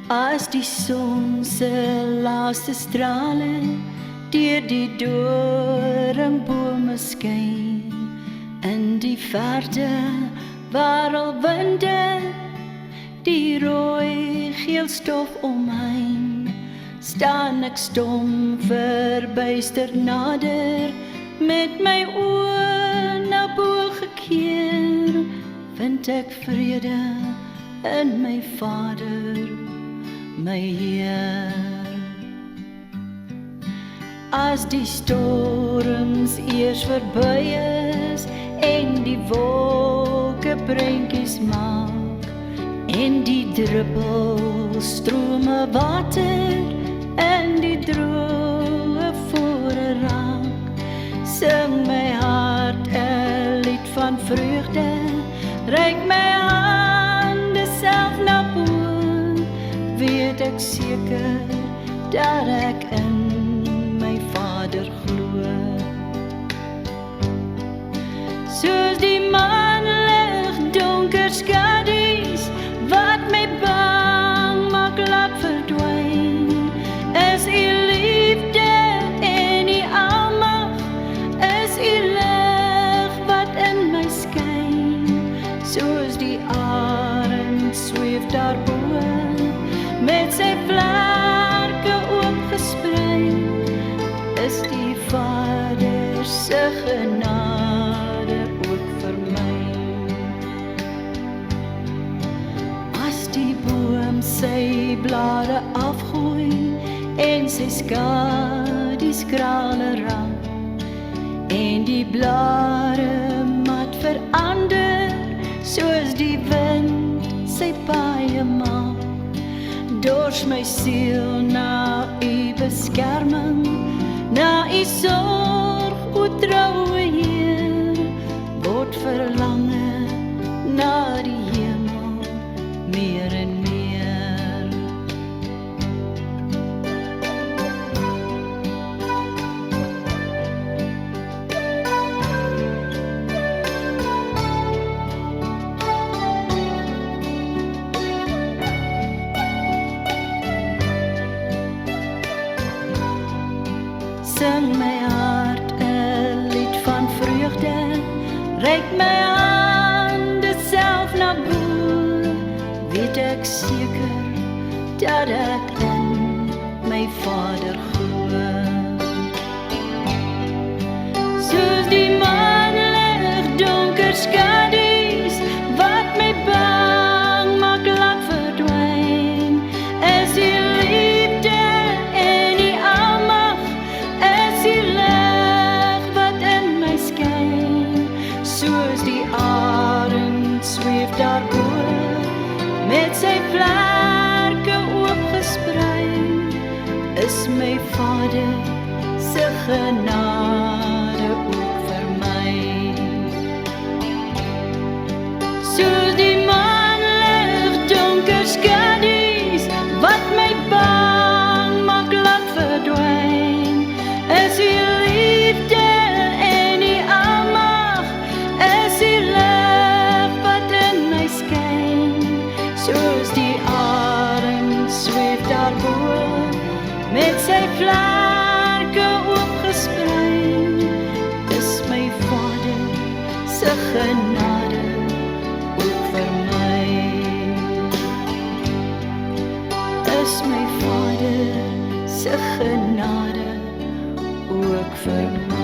As die son se laaste strale deur die doringbome skyn, in die verte warrelwinde die rooi geel stof omheen, staan ek stom verbuisterd nader, met my oë na bo gekeer, vind ek vrede in my Vader, my Heer. As die storms eers verby is en die wolke prentjies maak en die druppels strome water in die droë vore raak, sing my hart 'n lied van vreugde, reik my hande self na bo, weet ek seker dat ek in my Vader glo. Soos die maanlig donker skadu's wat my bang maak laat verdwyn, is u liefde en u almag, is u lig wat in my skyn, soos die arend sweef daarbo, met sy vlerke oopgesprei, is die Vader se genade ook vir my. As die boom sy blare afgooi en sy skadu's krale raak, en die blare mat verander, soos die wind sy paaie maak, dors my siel na u beskerming, na u sorg, o troue Heer, word verlange na die hemel meer en meer. Sing my hart 'n lied van vreugde, reik my hande self na bo, weet ek seker dat ek in my Vader glo. Soos die maanlig donker skadu's wat my bang maak laat verdwyn, is u liefde en u almag, is u lig wat in my skyn, soos die arend sweef daarbo, met sy vlerke oopgesprei, is my Vader se genade ook vir my. Soos die maanlig donker skadu's wat my bang maak laat verdwyn, is u liefde en u almag, is u lig wat in my skyn, soos die arend sweef daarbo, met sy vlerke oopgesprei, is my Vader se genade ook vir my. Is my Vader se genade ook vir my.